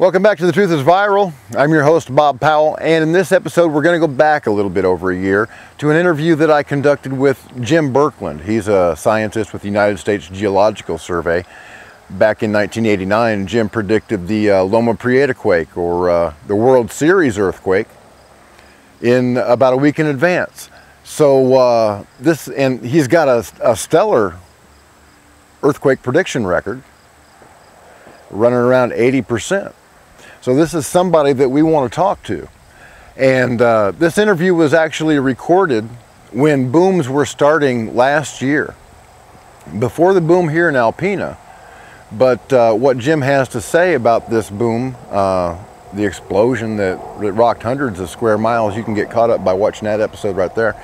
Welcome back to The Truth is Viral. I'm your host, Bob Powell, and in this episode we're going to go back a little bit over a year to an interview that I conducted with Jim Berkland. He's a scientist with the United States Geological Survey. Back in 1989, Jim predicted the Loma Prieta quake, or the World Series earthquake, in about a week in advance. So and he's got a stellar earthquake prediction record, running around 80%. So this is somebody that we want to talk to. And this interview was actually recorded when booms were starting last year, before the boom here in Alpena. But what Jim has to say about this boom, the explosion that rocked hundreds of square miles, you can get caught up by watching that episode right there.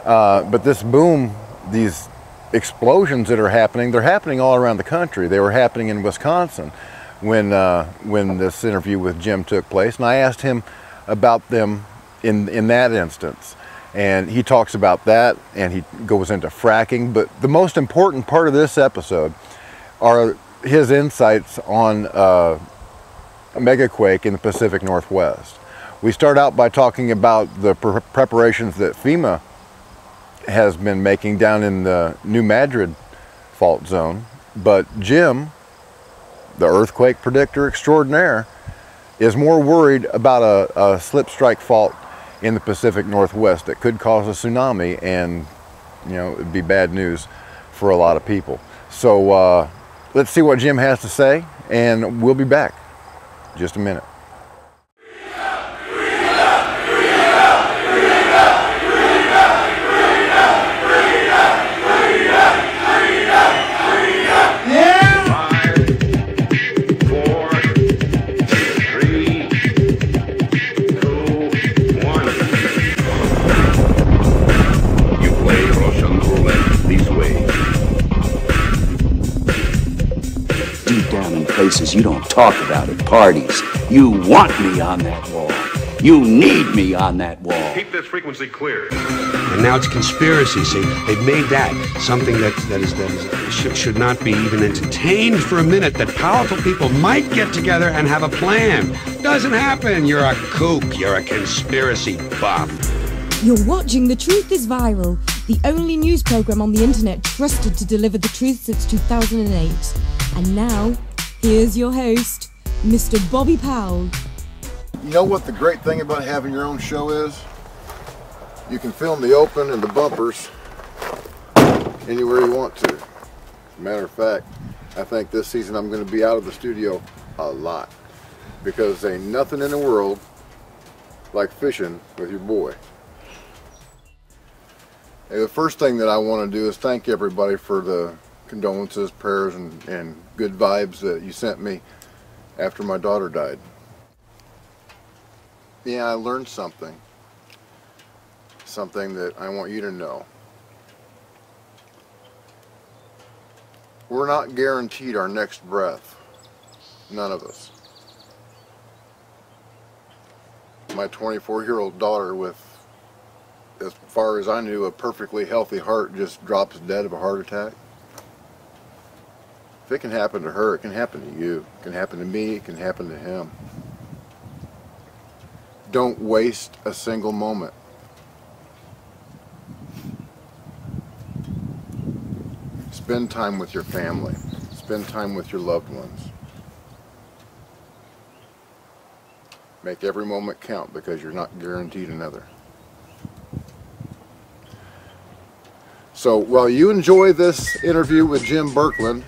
But this boom, these explosions that are happening, they're happening all around the country. They were happening in Wisconsin when this interview with Jim took place, and I asked him about them in that instance, and he talks about that, and he goes into fracking. But the most important part of this episode are his insights on a megaquake in the Pacific Northwest. We start out by talking about the preparations that FEMA has been making down in the New Madrid fault zone, but Jim, the earthquake predictor extraordinaire, is more worried about a slip strike fault in the Pacific Northwest that could cause a tsunami, and it'd be bad news for a lot of people. So let's see what Jim has to say, and we'll be back in just a minute. Places you don't talk about at parties. You want me on that wall. You need me on that wall. Keep this frequency clear. And now it's conspiracy. See, they've made that something that should not be even entertained for a minute. That powerful people might get together and have a plan. Doesn't happen. You're a kook. You're a conspiracy buff. You're watching The Truth is Viral, the only news program on the internet trusted to deliver the truth since 2008. And now, here's your host, Mr. Bobby Powell. You know what the great thing about having your own show is? You can film the open and the bumpers anywhere you want to. As a matter of fact, I think this season I'm going to be out of the studio a lot, because ain't nothing in the world like fishing with your boy. Hey, the first thing that I want to do is thank everybody for the condolences, prayers, and good vibes that you sent me after my daughter died. Yeah, I learned something that I want you to know. We're not guaranteed our next breath. None of us. My 24-year-old daughter, with, as far as I knew, a perfectly healthy heart, just drops dead of a heart attack. If it can happen to her, it can happen to you. It can happen to me. It can happen to him. Don't waste a single moment. Spend time with your family. Spend time with your loved ones. Make every moment count, because you're not guaranteed another. So while you enjoy this interview with Jim Berkland,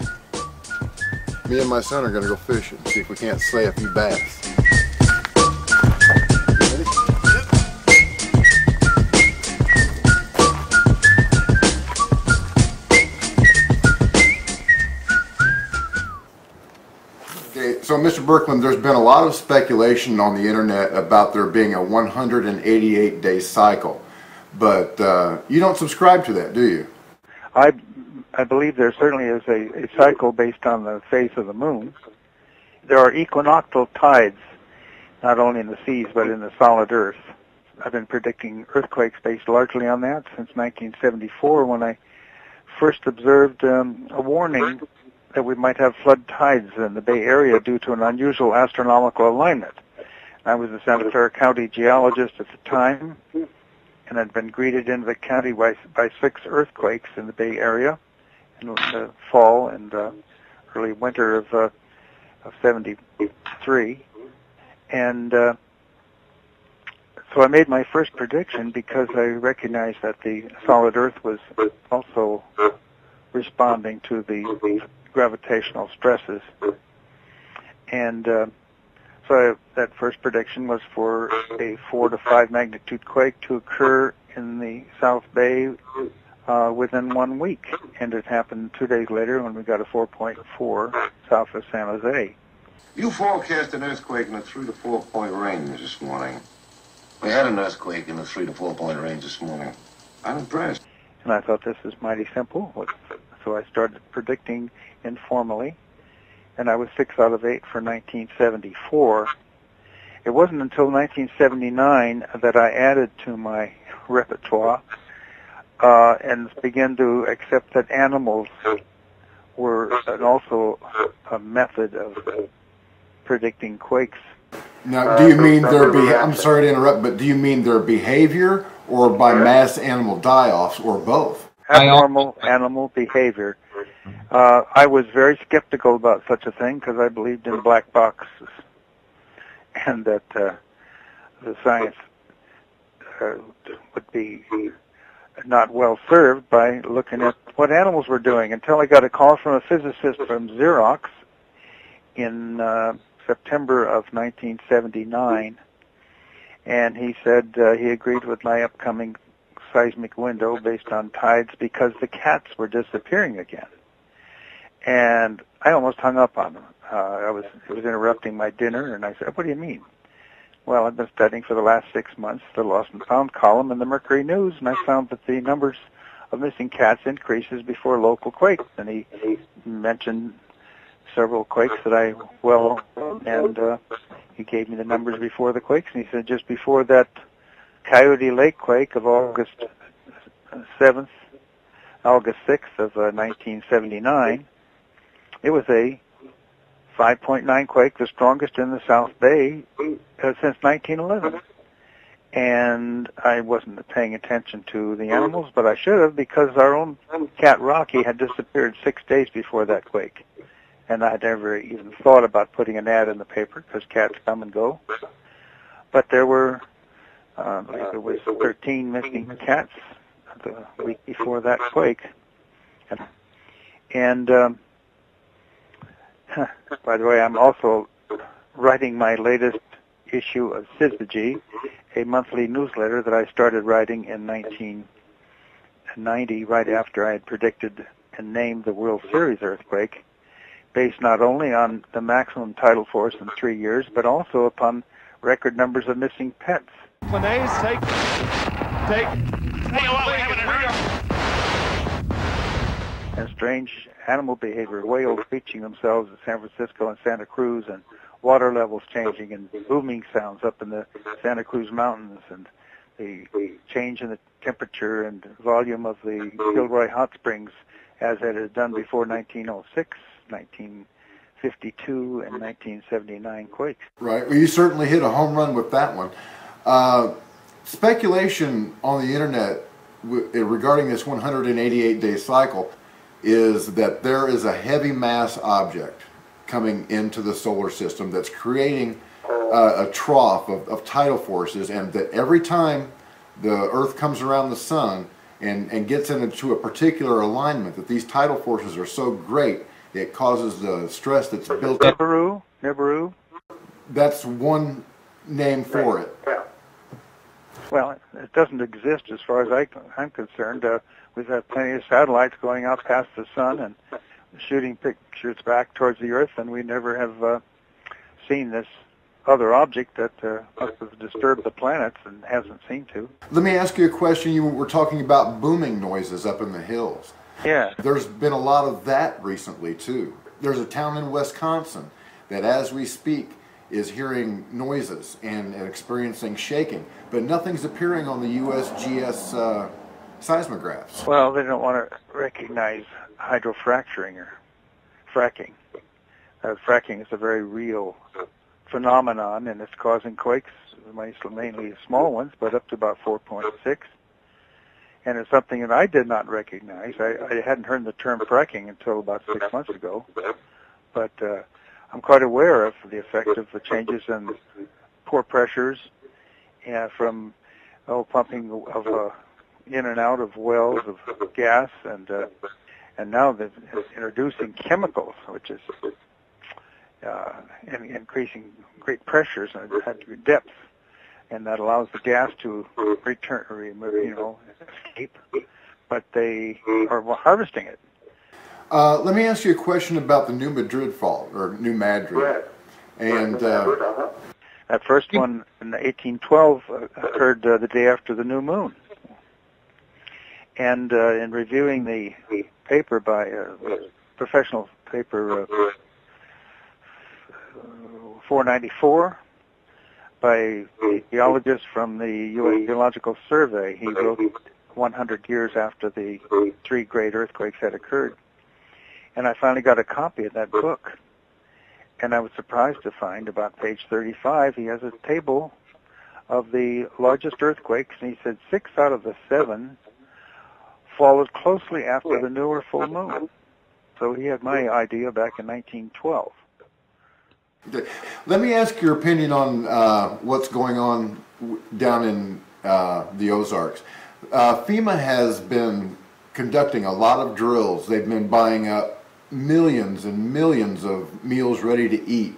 me and my son are going to go fishing, see if we can't slay a few bass. Okay, so Mr. Berkland, there's been a lot of speculation on the internet about there being a 188-day cycle, but you don't subscribe to that, do you? I believe there certainly is a cycle based on the phase of the moon. There are equinoctial tides, not only in the seas but in the solid earth. I've been predicting earthquakes based largely on that since 1974, when I first observed a warning that we might have flood tides in the Bay Area due to an unusual astronomical alignment. I was a Santa Clara County geologist at the time, and I'd been greeted in the county by 6 earthquakes in the Bay Area in the fall and early winter of '73, and so I made my first prediction because I recognized that the solid Earth was also responding to the gravitational stresses, and so that first prediction was for a 4 to 5 magnitude quake to occur in the South Bay within 1 week, and it happened 2 days later when we got a 4.4 south of San Jose. You forecast an earthquake in a 3 to 4 point range this morning. We had an earthquake in the 3 to 4 point range this morning. I'm impressed. And I thought this is mighty simple, so I started predicting informally, and I was 6 out of 8 for 1974. It wasn't until 1979 that I added to my repertoire and began to accept that animals were also a method of predicting quakes. Now, do you mean I'm sorry to interrupt, but do you mean their behavior or by mass animal die-offs or both? Abnormal animal behavior. I was very skeptical about such a thing because I believed in black boxes and that the science would be not well served by looking at what animals were doing until I got a call from a physicist from Xerox in September of 1979, and he said he agreed with my upcoming seismic window based on tides because the cats were disappearing again. And I almost hung up on him. It was interrupting my dinner, and I said, "What do you mean?" "Well, I've been studying for the last 6 months the Lost and Found column in the Mercury News, and I found that the numbers of missing cats increases before local quakes." And he mentioned several quakes that I and he gave me the numbers before the quakes, and he said just before that Coyote Lake quake of August 6th of 1979, it was a 5.9 quake, the strongest in the South Bay since 1911. And I wasn't paying attention to the animals, but I should have, because our own cat Rocky had disappeared 6 days before that quake. And I'd never even thought about putting an ad in the paper because cats come and go. But there were, I believe it was 13 missing cats the week before that quake. And by the way, I'm also writing my latest issue of Syzygy, a monthly newsletter that I started writing in 1990, right after I had predicted and named the World Series earthquake, based not only on the maximum tidal force in 3 years, but also upon record numbers of missing pets. And strange animal behavior, whales beaching themselves in San Francisco and Santa Cruz, and water levels changing, and booming sounds up in the Santa Cruz mountains, and the change in the temperature and volume of the Gilroy Hot Springs as it had done before 1906. 1952 and 1979 quakes. Right. Well, you certainly hit a home run with that one. Speculation on the internet regarding this 188-day cycle is that there is a heavy mass object coming into the solar system that's creating a trough of tidal forces, and that every time the Earth comes around the sun and gets into a particular alignment, that these tidal forces are so great it causes the stress that's built up. Nibiru. That's one name for it. Well, it doesn't exist as far as I'm concerned. We've had plenty of satellites going out past the sun and shooting pictures back towards the Earth, and we never have seen this other object that must have disturbed the planets and hasn't seemed to. Let me ask you a question. You were talking about booming noises up in the hills. Yeah. There's been a lot of that recently, too. There's a town in Wisconsin that, as we speak, is hearing noises and experiencing shaking, but nothing's appearing on the USGS seismographs. Well, they don't want to recognize hydrofracturing or fracking. Fracking is a very real phenomenon, and it's causing quakes, mainly small ones, but up to about 4.6. And it's something that I did not recognize. I hadn't heard the term fracking until about 6 months ago, but I'm quite aware of the effect of the changes in pore pressures from pumping of in and out of wells of gas, and now they're introducing chemicals, which is increasing great pressures and depth, and that allows the gas to escape, but they are harvesting it. Let me ask you a question about the New Madrid fault, or New Madrid. And that first one in 1812 occurred the day after the new moon. And in reviewing the paper by professional paper 494 by a geologist from the U.S. Geological Survey, he wrote 100 years after the 3 great earthquakes had occurred. And I finally got a copy of that book. And I was surprised to find about page 35, he has a table of the largest earthquakes, and he said 6 out of the 7 followed closely after the new or full moon. So he had my idea back in 1912. Let me ask your opinion on what's going on down in the Ozarks. FEMA has been conducting a lot of drills. They've been buying up millions and millions of meals ready to eat,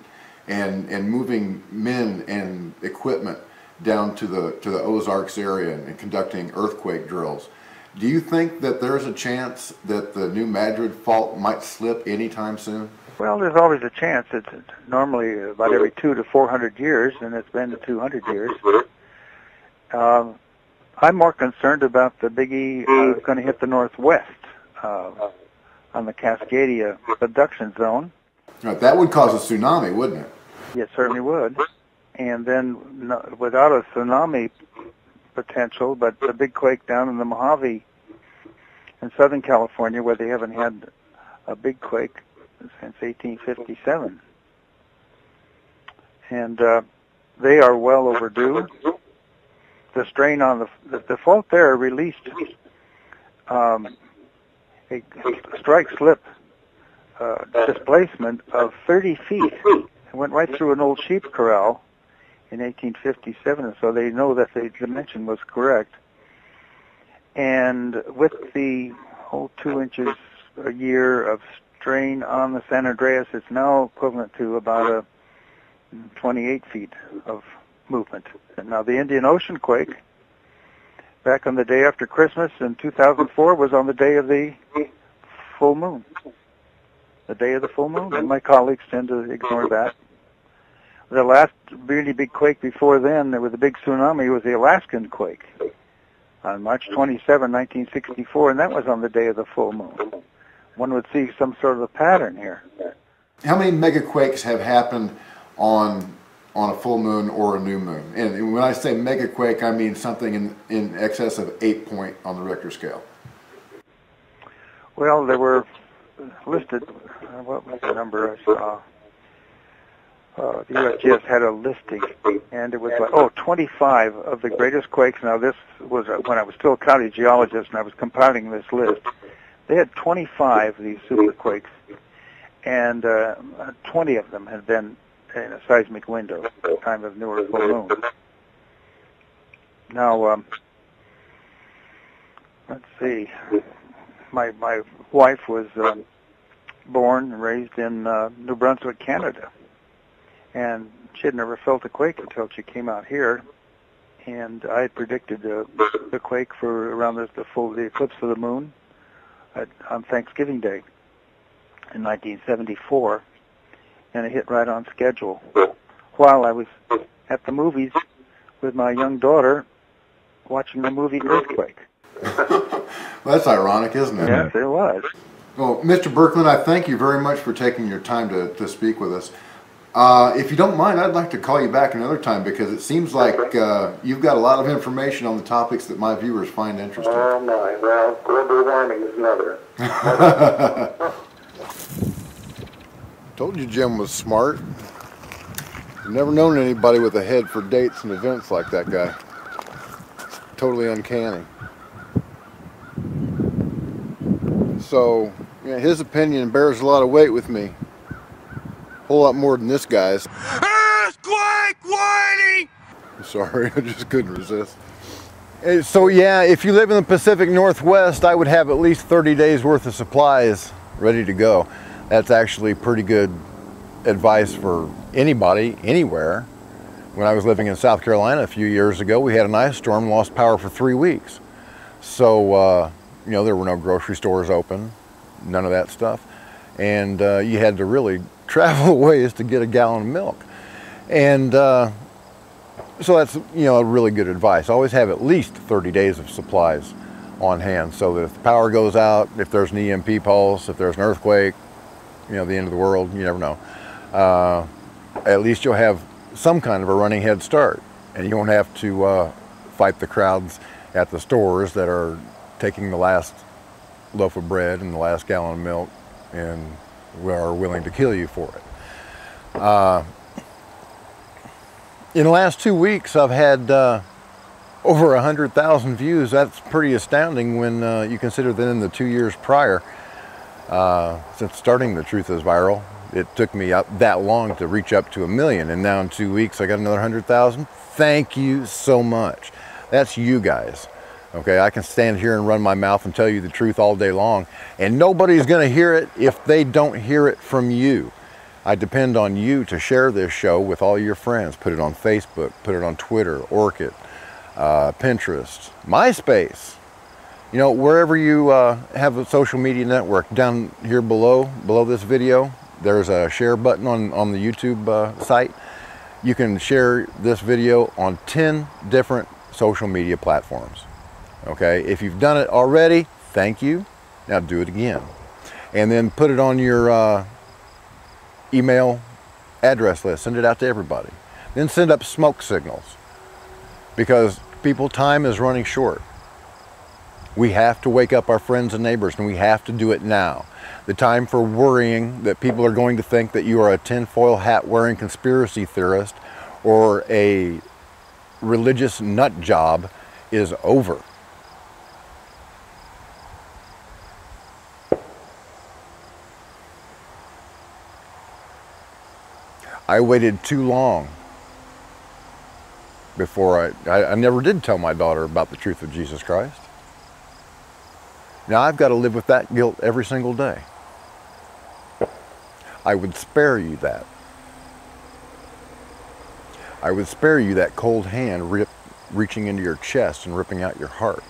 and moving men and equipment down to the Ozarks area and conducting earthquake drills. Do you think that there's a chance that the New Madrid fault might slip anytime soon? Well, there's always a chance. It's normally about every 200 to 400 years, and it's been 200 years. I'm more concerned about the biggie going to hit the northwest on the Cascadia subduction zone. Right, that would cause a tsunami, wouldn't it? It certainly would. And then without a tsunami potential, but the big quake down in the Mojave in Southern California, where they haven't had a big quake since 1857. And they are well overdue. The strain on the fault there released a strike-slip displacement of 30 feet. It went right through an old sheep corral in 1857, so they know that the dimension was correct. And with the whole 2 inches a year of strain on the San Andreas, it's now equivalent to about 28 feet of movement. And now the Indian Ocean quake, back on the day after Christmas in 2004, was on the day of the full moon. The day of the full moon, and my colleagues tend to ignore that. The last really big quake before then, there was a big tsunami, was the Alaskan quake on March 27, 1964, and that was on the day of the full moon. One would see some sort of a pattern here. How many megaquakes have happened on a full moon or a new moon? And when I say megaquake, I mean something in excess of 8 point on the Richter scale. Well, there were listed, what was the number I saw? The USGS had a listing, and it was like, 25 of the greatest quakes. Now, this was when I was still a county geologist, and I was compiling this list. They had 25 of these superquakes, and 20 of them had been in a seismic window at the time of new or full moon. Now, let's see. My wife was born and raised in New Brunswick, Canada, and she had never felt a quake until she came out here. And I predicted the quake for around the eclipse of the moon on Thanksgiving Day in 1974, and it hit right on schedule while I was at the movies with my young daughter watching the movie Earthquake. That's ironic, isn't it? Yes, it was. Well, Mr. Berkland, I thank you very much for taking your time to speak with us. If you don't mind, I'd like to call you back another time, because it seems like you've got a lot of information on the topics that my viewers find interesting. Oh my, well, global warming is another. Told you Jim was smart. I've never known anybody with a head for dates and events like that guy. It's totally uncanny. So, yeah, his opinion bears a lot of weight with me. A whole lot more than this guy's. Earthquake warning! Sorry, I just couldn't resist. So yeah, if you live in the Pacific Northwest, I would have at least 30 days worth of supplies ready to go. That's actually pretty good advice for anybody, anywhere. When I was living in South Carolina a few years ago, we had an ice storm, lost power for 3 weeks. So, you know, there were no grocery stores open, none of that stuff. And you had to really travel a ways to get a gallon of milk. And so that's, you know, a really good advice. Always have at least 30 days of supplies on hand so that if the power goes out, if there's an EMP pulse, if there's an earthquake, you know, the end of the world, you never know. At least you'll have some kind of a running head start, and you won't have to fight the crowds at the stores that are taking the last loaf of bread and the last gallon of milk and are willing to kill you for it. In the last 2 weeks, I've had over 100,000 views. That's pretty astounding when you consider that in the 2 years prior, since starting The Truth is Viral, it took me up that long to reach up to 1 million. And now in 2 weeks, I got another 100,000. Thank you so much. That's you guys. Okay, I can stand here and run my mouth and tell you the truth all day long, and nobody's going to hear it if they don't hear it from you. I depend on you to share this show with all your friends. Put it on Facebook, put it on Twitter, Orkut, Pinterest, MySpace. You know, wherever you have a social media network, down here below this video, there's a share button on the YouTube site. You can share this video on 10 different social media platforms. Okay, if you've done it already, thank you. Now do it again. And then put it on your email address list. Send it out to everybody. Then send up smoke signals. Because time is running short. We have to wake up our friends and neighbors, and we have to do it now. The time for worrying that people are going to think that you are a tinfoil hat wearing conspiracy theorist or a religious nut job is over. I waited too long before I never did tell my daughter about the truth of Jesus Christ. Now I've got to live with that guilt every single day. I would spare you that. I would spare you that cold hand reaching into your chest and ripping out your heart.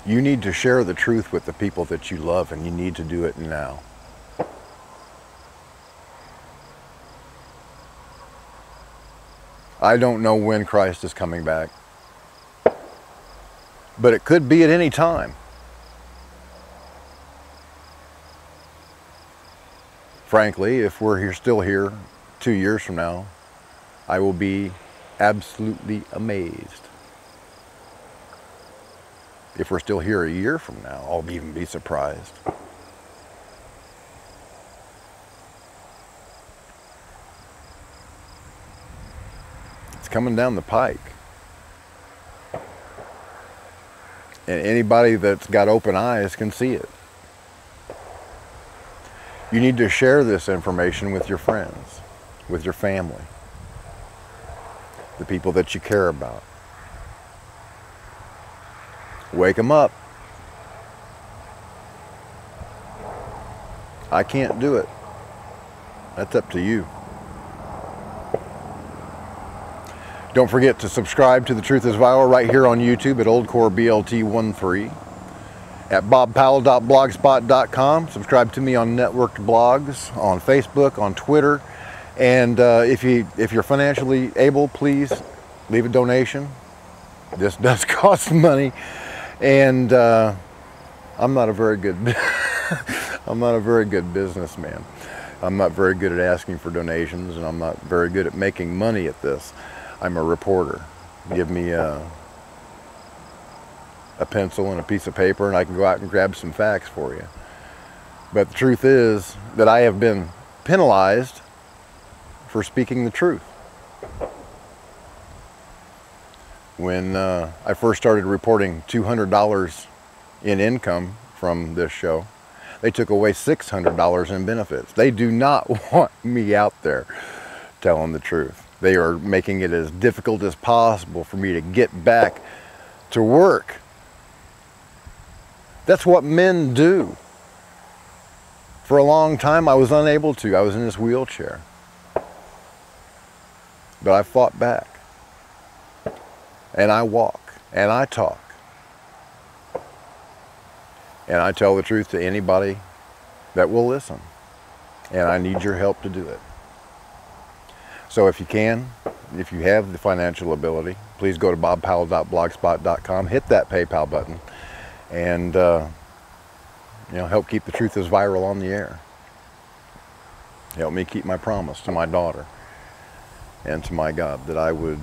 You need to share the truth with the people that you love, and you need to do it now. I don't know when Christ is coming back, but it could be at any time. Frankly, if we're still here 2 years from now, I will be absolutely amazed. If we're still here a year from now, I'll even be surprised. It's coming down the pike. And anybody that's got open eyes can see it. You need to share this information with your friends, with your family, the people that you care about. Wake them up. I can't do it. That's up to you. Don't forget to subscribe to The Truth is Viral right here on YouTube at OldCoreBLT13, at bobpowell.blogspot.com. Subscribe to me on networked blogs, on Facebook, on Twitter. And if you're financially able, please leave a donation. This does cost money. And I'm not a very good businessman. I'm not very good at asking for donations, and I'm not very good at making money at this. I'm a reporter. give me a pencil and a piece of paper, and I can go out and grab some facts for you. But the truth is that I have been penalized for speaking the truth. When I first started reporting $200 in income from this show, they took away $600 in benefits. They do not want me out there telling the truth. They are making it as difficult as possible for me to get back to work. That's what men do. For a long time, I was unable to. I was in this wheelchair. But I fought back. And I walk. And I talk. And I tell the truth to anybody that will listen. And I need your help to do it. So if you can, if you have the financial ability, please go to bobpowell.blogspot.com, hit that PayPal button, and help keep The Truth Is Viral on the air. Help me keep my promise to my daughter and to my God that I would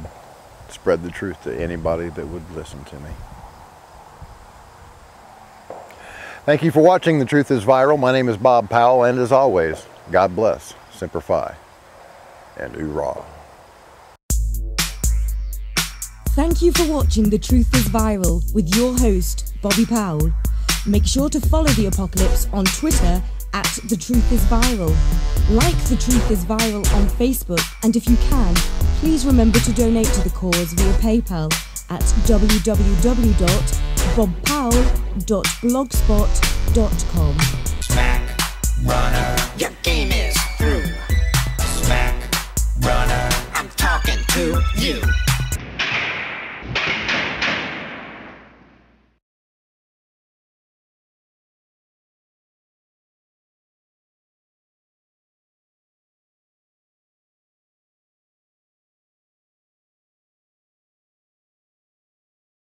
spread the truth to anybody that would listen to me. Thank you for watching The Truth Is Viral. My name is Bob Powell, and as always, God bless, Semper Fi, and hoorah. Thank you for watching The Truth Is Viral with your host, Bobby Powell. Make sure to follow The Apocalypse on Twitter at The Truth Is Viral. Like The Truth Is Viral on Facebook, and if you can, please remember to donate to the cause via PayPal at www.bobpowell.blogspot.com. Smack, runner, your game is through. Smack, runner, I'm talking to you.